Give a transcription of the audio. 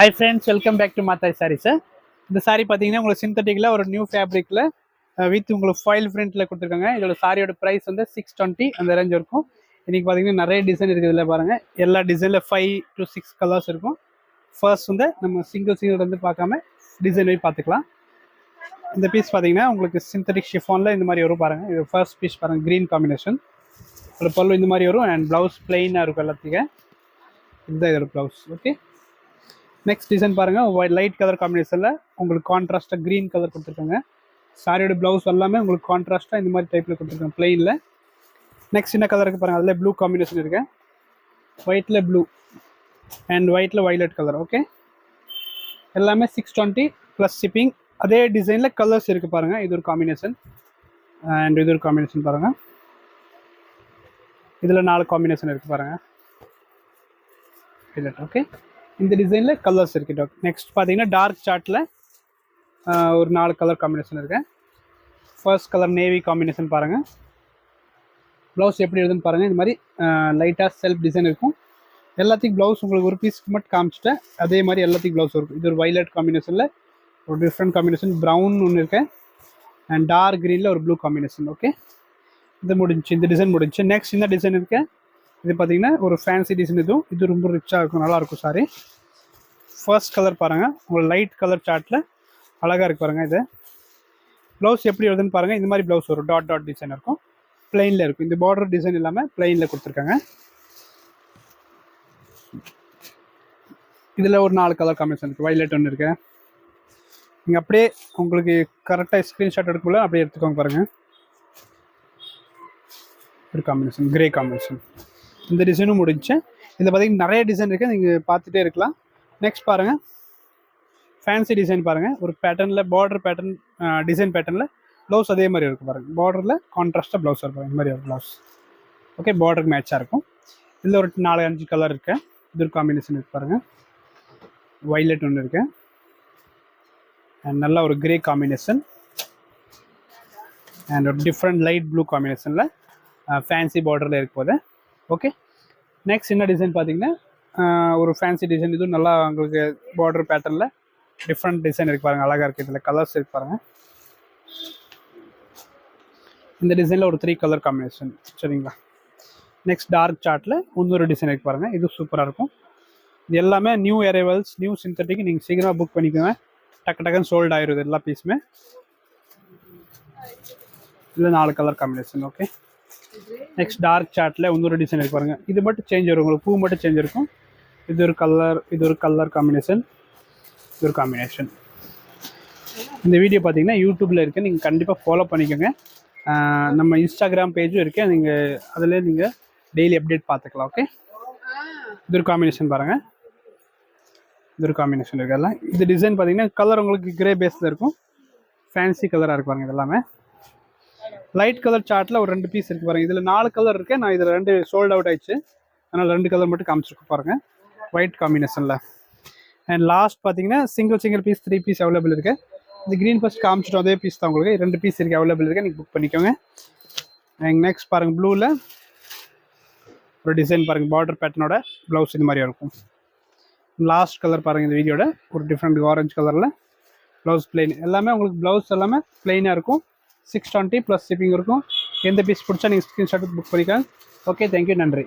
Hi friends, welcome back to Mathai saris. இந்த சாரீ பார்த்தீங்கன்னா உங்களுக்கு சிந்தட்டிக்கில் ஒரு நியூ ஃபேப்ரிக்கில் வித் உங்களுக்கு ஃபாயில் பிரிண்ட்டில் கொடுத்துருக்காங்க. இதோட சாரியோட ப்ரைஸ் வந்து 620 அந்த ரேஞ்ச் இருக்கும். இன்றைக்கி பார்த்தீங்கன்னா நிறைய டிசைன் இருக்குது. இதில் பாருங்கள், எல்லா டிசைனில் 5 to 6 கலர்ஸ் இருக்கும். ஃபர்ஸ்ட் வந்து நம்ம சிங்கிள் வந்து பார்க்காம டிசைன் போய் பார்த்துக்கலாம். இந்த பீஸ் பார்த்தீங்கன்னா உங்களுக்கு சிந்தட்டிக் ஷிஃபானில் இந்த மாதிரி வரும் பாருங்கள். இது ஃபர்ஸ்ட் பீஸ் பாருங்கள், க்ரீன் காம்பினேஷன். ஒரு பல்லு இந்த மாதிரி வரும் அண்ட் ப்ளவுஸ் பிளெயினாக இருக்கும் எல்லாத்துக்கும். இதுதான் இதோட ப்ளவுஸ். ஓகே, நெக்ஸ்ட் டிசைன் பாருங்கள், லைட் கலர் காம்பினேஷனில் உங்களுக்கு கான்ட்ராஸ்ட்டாக க்ரீன் கலர் கொடுத்துருக்காங்க. சாரியோட ப்ளவுஸ் எல்லாமே உங்களுக்கு கான்ட்ராஸ்ட்டாக இந்த மாதிரி டைப்பில் கொடுத்துருக்காங்க பிளெயினில். நெக்ஸ்ட் என்ன கலருக்கு பாருங்கள், அதில் ப்ளூ காம்பினேஷன் இருக்குது, ஒயிட்டில் ப்ளூ அண்ட் ஒயிட்டில் வைலட் கலர். ஓகே, எல்லாமே 620 ப்ளஸ் ஷிப்பிங். அதே டிசைனில் கலர்ஸ் இருக்குது பாருங்கள். இது ஒரு காம்பினேஷன் அண்ட் இது ஒரு காம்பினேஷன் பாருங்கள். இதில் 4 காம்பினேஷன் இருக்குது பாருங்கள். வைலட். ஓகே, இந்த டிசைனில் கலர்ஸ் இருக்குது. நெக்ஸ்ட் பார்த்தீங்கன்னா டார்க் சார்ட்டில் ஒரு 4 கலர் காம்பினேஷன் இருக்குது. ஃபர்ஸ்ட் கலர் நேவி காம்பினேஷன் பாருங்கள். ப்ளவுஸ் எப்படி இருக்குதுன்னு பாருங்கள். இந்த மாதிரி லைட்டாக செல்ஃப் டிசைன் இருக்கும். எல்லாத்துக்கும் ப்ளவுஸ் உங்களுக்கு ஒரு பீஸ்க்கு மட்டும் காமிச்சிட்டேன். அதே மாதிரி எல்லாத்துக்கும் ப்ளவுஸ் இருக்கும். இது ஒரு வைலட் காம்பினேஷனில் ஒரு டிஃப்ரெண்ட் காம்பினேஷன், ப்ரௌன் ஒன்று இருக்குது அண்ட் டார்க் க்ரீனில் ஒரு ப்ளூ காம்பினேஷன். ஓகே, இது முடிஞ்சு, இந்த டிசைன் முடிஞ்சு. நெக்ஸ்ட் இந்த டிசைன் இருக்குது. இது பார்த்தீங்கன்னா ஒரு ஃபேன்சி டிசைன். இது ரொம்ப ரிச்சாக இருக்கும், நல்லாயிருக்கும் சாரி. ஃபர்ஸ்ட் கலர் பாருங்கள், உங்களுக்கு லைட் கலர் சார்ட்டில் அழகாக இருக்குது பாருங்கள். இது ப்ளவுஸ் எப்படி வருதுன்னு பாருங்கள். இந்த மாதிரி ப்ளவுஸ் வரும், டாட் டாட் டிசைன் இருக்கும், பிளெயினில் இருக்கும். இந்த பார்டர் டிசைன் இல்லாமல் பிளெயினில் கொடுத்துருக்காங்க. இதில் ஒரு 4 கலர் காம்பினேஷன் இருக்குது. வைலட் ஒன்று இருக்குது. நீங்கள் அப்படியே உங்களுக்கு கரெக்டாக ஸ்க்ரீன்ஷாட் எடுக்கல அப்படியே எடுத்துக்கோங்க பாருங்கள். ஒரு காம்பினேஷன், கிரே காம்பினேஷன். இந்த டிசைனும் முடிஞ்சு. இதில் பார்த்தீங்கன்னா நிறைய டிசைன் இருக்குது, நீங்கள் பார்த்துட்டே இருக்கலாம். நெக்ஸ்ட் பாருங்கள், ஃபேன்சி டிசைன் பாருங்கள். ஒரு பேட்டர்னில் பார்டர் பேட்டர்ன், டிசைன் பேட்டர்னில் ப்ளவுஸ் அதே மாதிரி இருக்கும் பாருங்கள். பார்டரில் கான்ட்ராஸ்ட்டாக ப்ளவுஸ் இருக்கும், இந்த மாதிரி ஒரு ப்ளவுஸ். ஓகே, பார்டருக்கு மேட்சாக இருக்கும். இதில் ஒரு 4-5 கலர் இருக்குது. இது ஒரு காம்பினேஷன் இருக்குது பாருங்கள். வைலட் ஒன்று இருக்குது அண்ட் நல்லா ஒரு கிரே காம்பினேஷன் அண்ட் ஒரு டிஃப்ரெண்ட் லைட் ப்ளூ காம்பினேஷனில் ஃபேன்சி பார்டரில் இருக்கும் போது. ஓகே, நெக்ஸ்ட் என்ன டிசைன் பார்த்தீங்கன்னா ஒரு ஃபேன்சி டிசைன். இதுவும் நல்லா உங்களுக்கு பார்டர் பேட்டர்னில் டிஃப்ரெண்ட் டிசைன் இருக்குது பாருங்கள், அழகாக இருக்குது. இதில் கலர்ஸ் இருக்குது பாருங்கள். இந்த டிசைனில் ஒரு 3 கலர் காம்பினேஷன். சரிங்களா, நெக்ஸ்ட் டார்க் சார்ட்டில் இன்னொரு டிசைன் இருக்குது பாருங்கள். இது சூப்பராக இருக்கும். இது எல்லாமே நியூ அரைவல்ஸ், நியூ சிந்தட்டிக். நீங்கள் சீக்கிரமாக புக் பண்ணிக்கோங்க, டக்கு டக்குன்னு சோல்ட் ஆயிடுது எல்லா பீஸுமே. இதில் 4 colour combination. Okay, next dark சார்ட்டில் இன்னொரு டிசைன் இருக்கு பாருங்கள். இது மட்டும் சேஞ்ச் வரும், உங்களுக்கு பூ மட்டும் சேஞ்ச் இருக்கும். இது ஒரு கலர், இது ஒரு கலர் காம்பினேஷன், இது ஒரு காம்பினேஷன். இந்த வீடியோ பார்த்தீங்கன்னா யூடியூப்பில் இருக்குது, நீங்கள் கண்டிப்பாக ஃபாலோ பண்ணிக்கோங்க. நம்ம இன்ஸ்டாகிராம் பேஜும் இருக்குது, நீங்கள் அதில் நீங்கள் டெய்லி அப்டேட் பார்த்துக்கலாம். ஓகே, இது ஒரு காம்பினேஷன் பாருங்கள். இது ஒரு காம்பினேஷன் இருக்குது. எல்லாம் இது டிசைன் பார்த்தீங்கன்னா கலர் உங்களுக்கு கிரே பேஸில் இருக்கும், ஃபேன்சி கலராக இருக்கு பாருங்கள். இது எல்லாமே லைட் கலர் சார்ட்டில் ஒரு 2 பீஸ் இருக்குது பாருங்கள். இதில் 4 கலர் இருக்குது. நான் இதில் 2 சோல்ட் அவுட் ஆயிடுச்சு, அதனால் 2 கலர் மட்டும் காமிச்சிருக்கு பாருங்கள், ஒயிட் காம்பினேஷனில். அண்ட் லாஸ்ட் பார்த்தீங்கன்னா சிங்கிள் பீஸ் 3 பீஸ் அவைலபிள் இருக்குது. இந்த க்ரீன் ஃபர்ஸ்ட் காமிச்சிட்டோம், அதே பீஸ் தான் உங்களுக்கு 2 பீஸ் இருக்குது, அவைலபிள் இருக்குது, நீங்கள் புக் பண்ணிக்கோங்க. அண்ட் நெக்ஸ்ட் பாருங்கள், ப்ளூவில் ஒரு டிசைன் பாருங்கள், பார்டர் பேட்டர்னோட ப்ளவுஸ் இது மாதிரி இருக்கும். லாஸ்ட் கலர் பாருங்கள், இந்த வீடியோட ஒரு டிஃப்ரெண்ட் ஆரஞ்சு கலரில் ப்ளவுஸ் பிளெயின். எல்லாமே உங்களுக்கு ப்ளவுஸ் எல்லாமே பிளெயினாக இருக்கும். 620 ப்ளஸ் ஷிப்பிங் இருக்கும். எந்த பீஸ் பிடிச்சா நீங்கள் ஸ்க்ரீன்ஷாட் புக் பண்ணிக்கலாம். ஓகே, தேங்க்யூ, நன்றி.